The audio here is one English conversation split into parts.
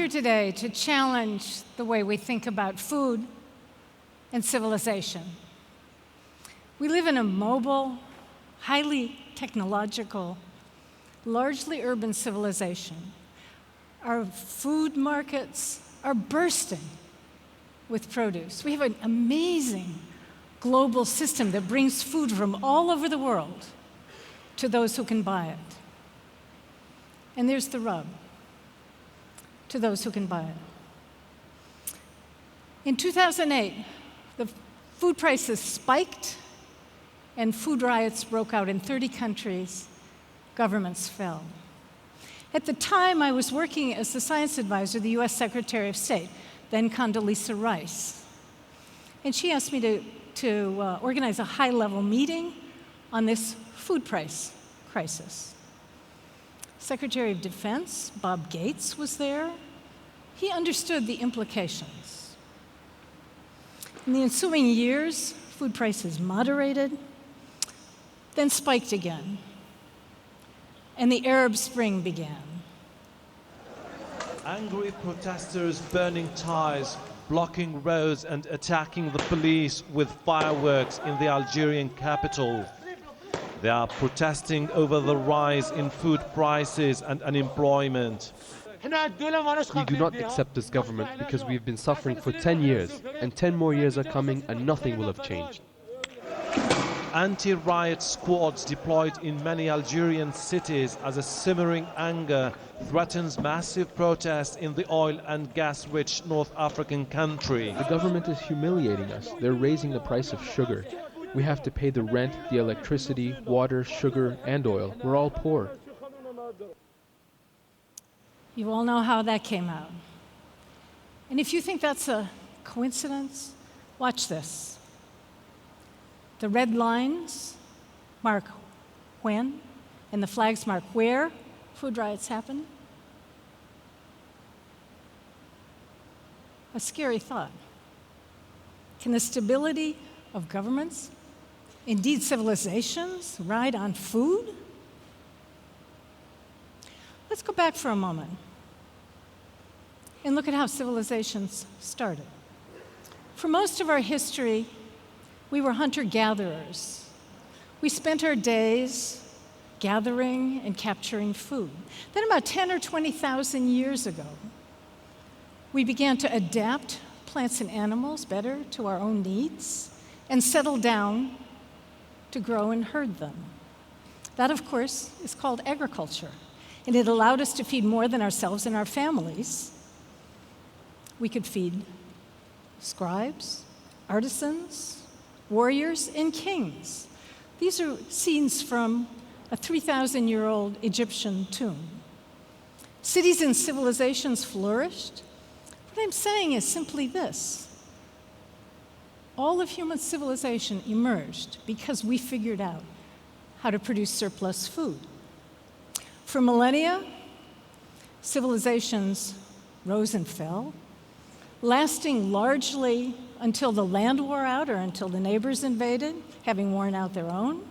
here today to challenge the way we think about food and civilization. We live in a mobile, highly technological, largely urban civilization. Our food markets are bursting with produce. We have an amazing global system that brings food from all over the world to those who can buy it. And there's the rub, to those who can buy it. In 2008, the food prices spiked and food riots broke out in 30 countries. Governments fell. At the time, I was working as the science advisor to the US Secretary of State, then Condoleezza Rice. And she asked me to organize a high-level meeting on this food price crisis. Secretary of Defense, Bob Gates, was there. He understood the implications. In the ensuing years, food prices moderated, then spiked again, and the Arab Spring began. Angry protesters burning tires, blocking roads and attacking the police with fireworks in the Algerian capital. They are protesting over the rise in food prices and unemployment. We do not accept this government because we have been suffering for 10 years, and 10 more years are coming and nothing will have changed. Anti-riot squads deployed in many Algerian cities as a simmering anger threatens massive protests in the oil and gas-rich North African country. The government is humiliating us. They're raising the price of sugar. We have to pay the rent, the electricity, water, sugar, and oil. We're all poor. You all know how that came out. And if you think that's a coincidence, watch this. The red lines mark when, and the flags mark where food riots happen. A scary thought. Can the stability of governments, indeed civilizations, ride on food? Let's go back for a moment and look at how civilizations started. For most of our history, we were hunter-gatherers. We spent our days gathering and capturing food. Then about 10 or 20,000 years ago, we began to adapt plants and animals better to our own needs and settle down to grow and herd them. That, of course, is called agriculture, and it allowed us to feed more than ourselves and our families. We could feed scribes, artisans, warriors, and kings. These are scenes from a 3,000-year-old Egyptian tomb. Cities and civilizations flourished. What I'm saying is simply this. All of human civilization emerged because we figured out how to produce surplus food. For millennia, civilizations rose and fell, lasting largely until the land wore out or until the neighbors invaded, having worn out their own.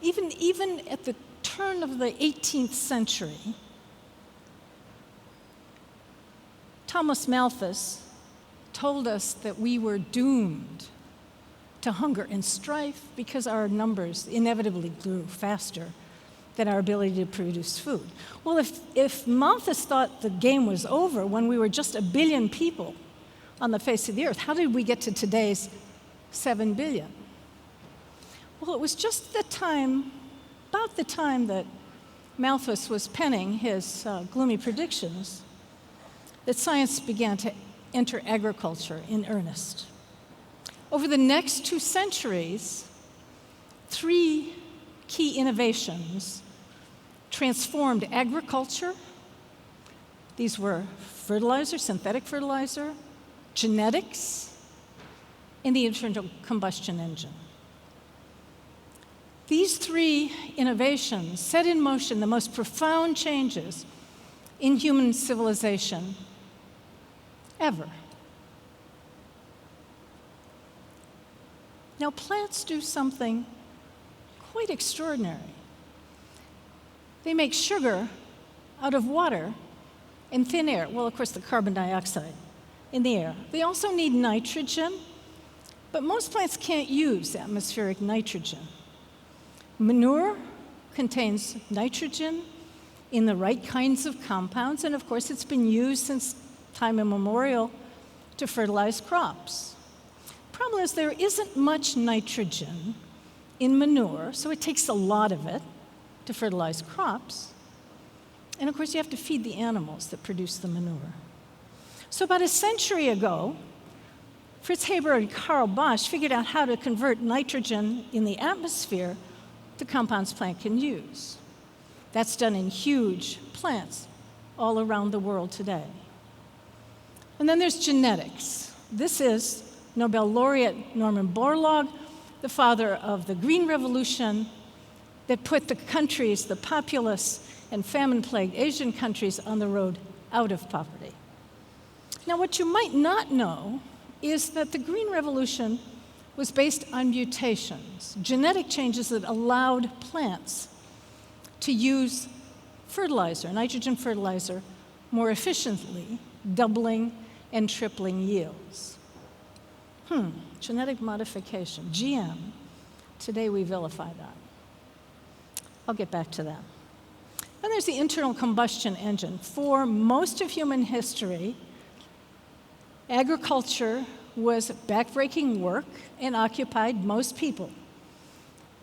Even at the turn of the 18th century, Thomas Malthus told us that we were doomed to hunger and strife because our numbers inevitably grew faster than our ability to produce food. Well, if Malthus thought the game was over when we were just 1 billion people on the face of the earth, how did we get to today's 7 billion? Well, it was just the time, about the time that Malthus was penning his gloomy predictions, that science began to enter agriculture in earnest. Over the next 2 centuries, 3 key innovations transformed agriculture. These were fertilizer, synthetic fertilizer, genetics, and the internal combustion engine. These 3 innovations set in motion the most profound changes in human civilization ever. Now, plants do something quite extraordinary. They make sugar out of water and thin air. Well, of course, the carbon dioxide in the air. They also need nitrogen, but most plants can't use atmospheric nitrogen. Manure contains nitrogen in the right kinds of compounds, and of course, it's been used since time immemorial to fertilize crops. Problem is, there isn't much nitrogen in manure, so it takes a lot of it to fertilize crops. And of course, you have to feed the animals that produce the manure. So about a century ago, Fritz Haber and Karl Bosch figured out how to convert nitrogen in the atmosphere to compounds plant can use. That's done in huge plants all around the world today. And then there's genetics. This is Nobel laureate Norman Borlaug, the father of the Green Revolution that put the countries, the populous and famine-plagued Asian countries on the road out of poverty. Now, what you might not know is that the Green Revolution was based on mutations, genetic changes that allowed plants to use fertilizer, nitrogen fertilizer, more efficiently, doubling and tripling yields. Genetic modification, GM. Today we vilify that. I'll get back to that. Then there's the internal combustion engine. For most of human history, agriculture was backbreaking work and occupied most people.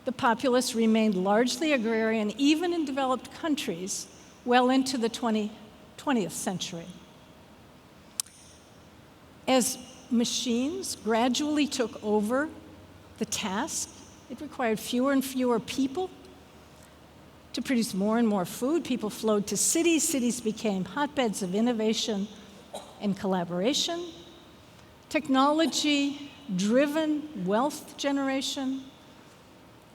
The populace remained largely agrarian, even in developed countries, well into the 20th century. As machines gradually took over the task, it required fewer and fewer people to produce more and more food. People flowed to cities. Cities became hotbeds of innovation and collaboration. Technology-driven wealth generation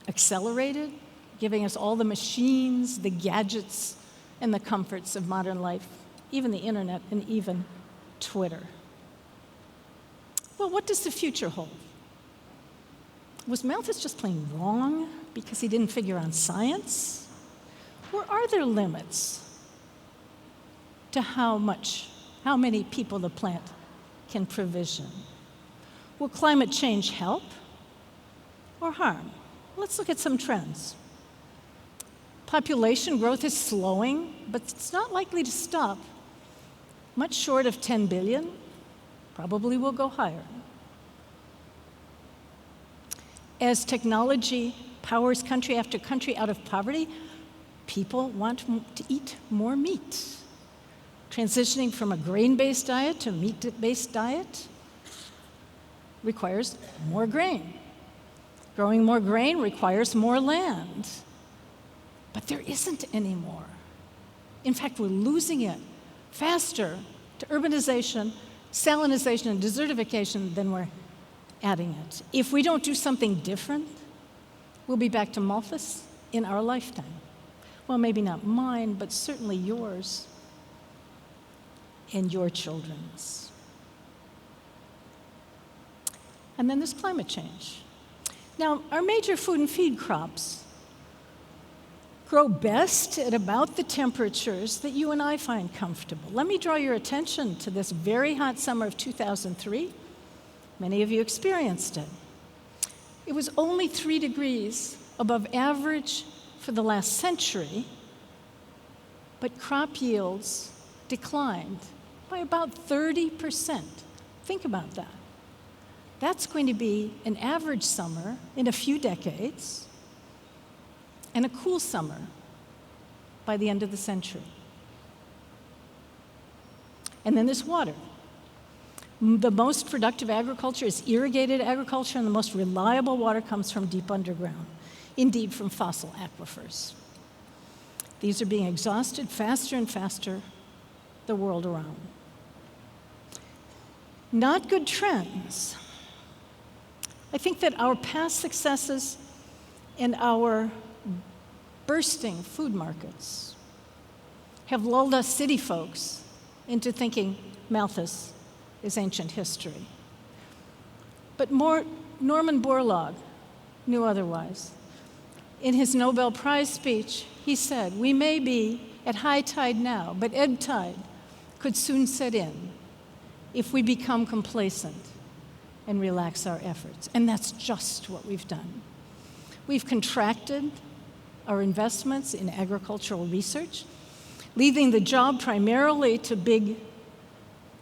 accelerated, giving us all the machines, the gadgets, and the comforts of modern life, even the internet and even Twitter. Well, what does the future hold? Was Malthus just plain wrong because he didn't figure on science? Or are there limits to how many people the plant can provision? Will climate change help or harm? Let's look at some trends. Population growth is slowing, but it's not likely to stop. Much short of 10 billion, probably will go higher. As technology powers country after country out of poverty, people want to eat more meat. Transitioning from a grain-based diet to a meat-based diet requires more grain. Growing more grain requires more land. But there isn't any more. In fact, we're losing it faster to urbanization, salinization, and desertification than we're adding it. If we don't do something different, we'll be back to Malthus in our lifetime. Well, maybe not mine, but certainly yours and your children's. And then there's climate change. Now, our major food and feed crops grow best at about the temperatures that you and I find comfortable. Let me draw your attention to this very hot summer of 2003. Many of you experienced it. It was only 3 degrees above average for the last century, but crop yields declined by about 30%. Think about that. That's going to be an average summer in a few decades and a cool summer by the end of the century. And then there's water. The most productive agriculture is irrigated agriculture, and the most reliable water comes from deep underground, indeed from fossil aquifers. These are being exhausted faster and faster the world around. Not good trends. I think that our past successes and our bursting food markets have lulled us city folks into thinking Malthus is ancient history. But Norman Borlaug knew otherwise. In his Nobel Prize speech, he said, "We may be at high tide now, but ebb tide could soon set in if we become complacent and relax our efforts. And that's just what we've done. We've contracted our investments in agricultural research, leaving the job primarily to big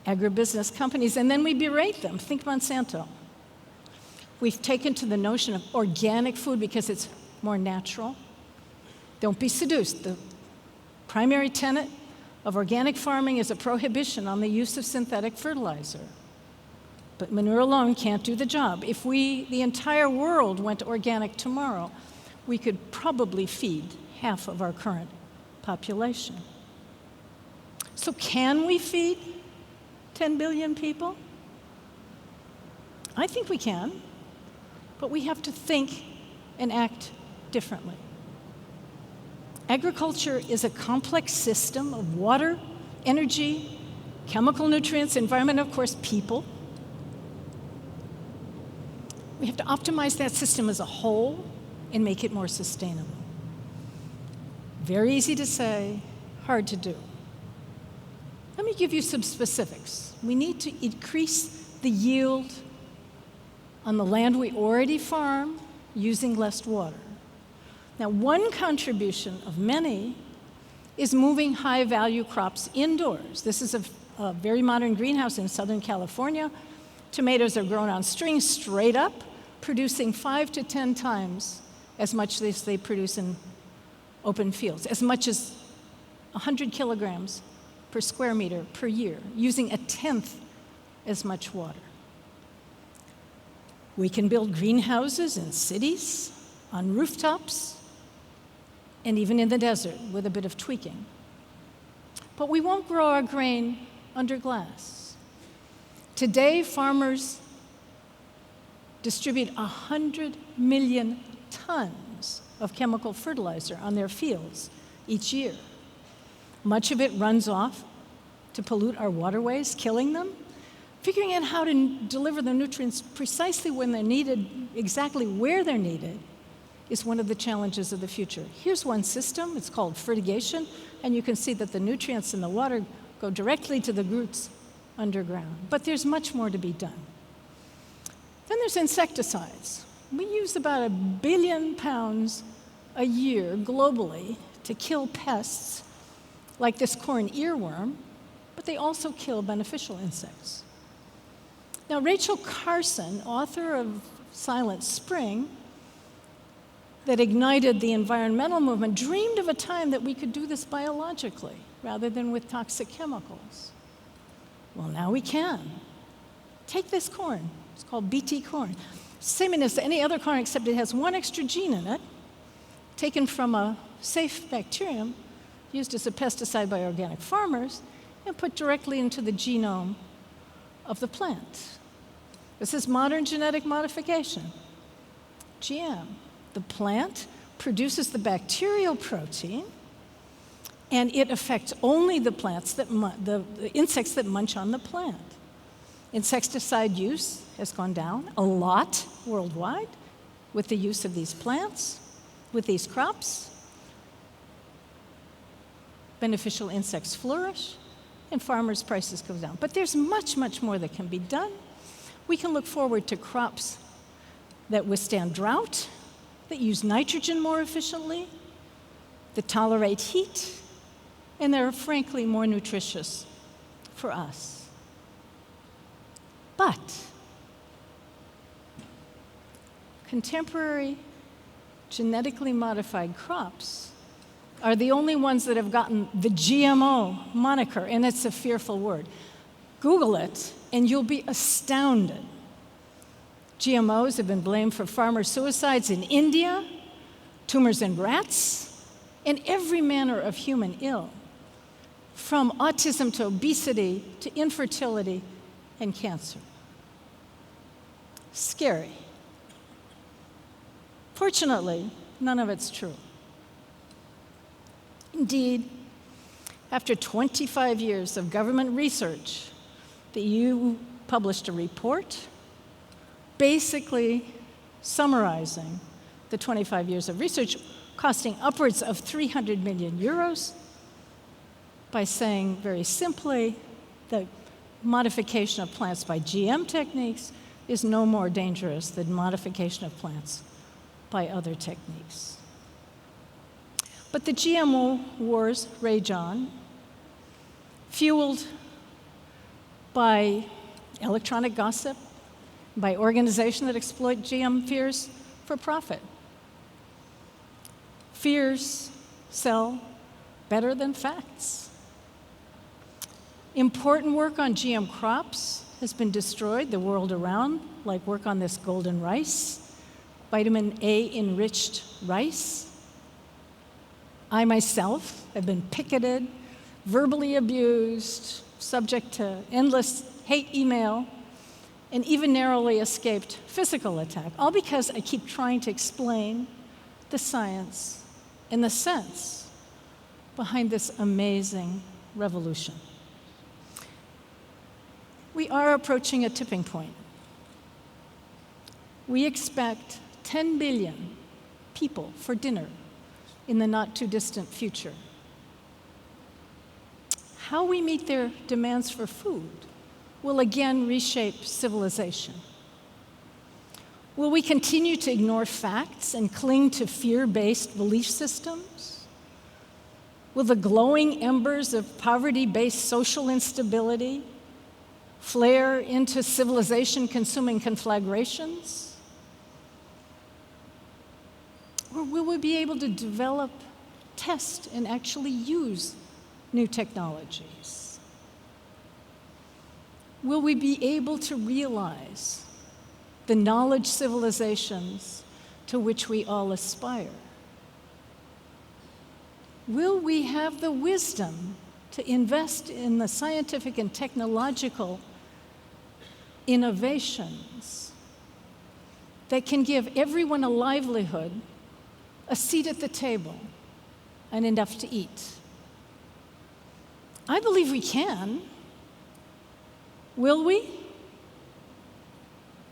agribusiness companies, and then we berate them. Think Monsanto. We've taken to the notion of organic food because it's more natural. Don't be seduced. The primary tenet of organic farming is a prohibition on the use of synthetic fertilizer. But manure alone can't do the job. If the entire world went organic tomorrow, we could probably feed half of our current population. So can we feed 10 billion people? I think we can, but we have to think and act differently. Agriculture is a complex system of water, energy, chemical nutrients, environment, of course, people. We have to optimize that system as a whole and make it more sustainable. Very easy to say, hard to do. Let me give you some specifics. We need to increase the yield on the land we already farm using less water. Now, one contribution of many is moving high-value crops indoors. This is a very modern greenhouse in Southern California. Tomatoes are grown on strings straight up, producing 5 to 10 times as much as they produce in open fields, as much as 100 kilograms per square meter per year, using 1/10 as much water. We can build greenhouses in cities, on rooftops, and even in the desert with a bit of tweaking. But we won't grow our grain under glass. Today, farmers distribute 100 million tons of chemical fertilizer on their fields each year. Much of it runs off to pollute our waterways, killing them. Figuring out how to deliver the nutrients precisely when they're needed, exactly where they're needed, is one of the challenges of the future. Here's one system, it's called fertigation, and you can see that the nutrients in the water go directly to the roots underground. But there's much more to be done. Then there's insecticides. We use about 1 billion pounds a year globally to kill pests like this corn earworm, but they also kill beneficial insects. Now, Rachel Carson, author of Silent Spring, that ignited the environmental movement, dreamed of a time that we could do this biologically rather than with toxic chemicals. Well, now we can. Take this corn. It's called BT corn. Same as any other corn, except it has one extra gene in it, taken from a safe bacterium used as a pesticide by organic farmers and put directly into the genome of the plant. This is modern genetic modification, GM. The plant produces the bacterial protein, and it affects only the plants the insects that munch on the plant. Insecticide use has gone down a lot worldwide with the use of these plants, with these crops. Beneficial insects flourish, and farmers' prices go down. But there's much, much more that can be done. We can look forward to crops that withstand drought, that use nitrogen more efficiently, that tolerate heat, and they're frankly more nutritious for us. But contemporary genetically modified crops are the only ones that have gotten the GMO moniker, and it's a fearful word. Google it, and you'll be astounded. GMOs have been blamed for farmer suicides in India, tumors in rats, and every manner of human ill, from autism to obesity to infertility and cancer. Scary. Fortunately, none of it's true. Indeed, after 25 years of government research, the EU published a report basically summarizing the 25 years of research, costing upwards of 300 million euros, by saying very simply that modification of plants by GM techniques is no more dangerous than modification of plants by other techniques. But the GMO wars rage on, fueled by electronic gossip, by organizations that exploit GM fears for profit. Fears sell better than facts. Important work on GM crops has been destroyed the world around, like work on this golden rice, vitamin A-enriched rice. I myself have been picketed, verbally abused, subject to endless hate email, and even narrowly escaped physical attack, all because I keep trying to explain the science and the sense behind this amazing revolution. We are approaching a tipping point. We expect 10 billion people for dinner in the not-too-distant future. How we meet their demands for food will again reshape civilization. Will we continue to ignore facts and cling to fear-based belief systems? Will the glowing embers of poverty-based social instability flare into civilization-consuming conflagrations? Or will we be able to develop, test, and actually use new technologies? Will we be able to realize the knowledge civilizations to which we all aspire? Will we have the wisdom to invest in the scientific and technological innovations that can give everyone a livelihood, a seat at the table, and enough to eat? I believe we can. Will we?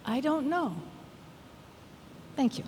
I don't know. Thank you.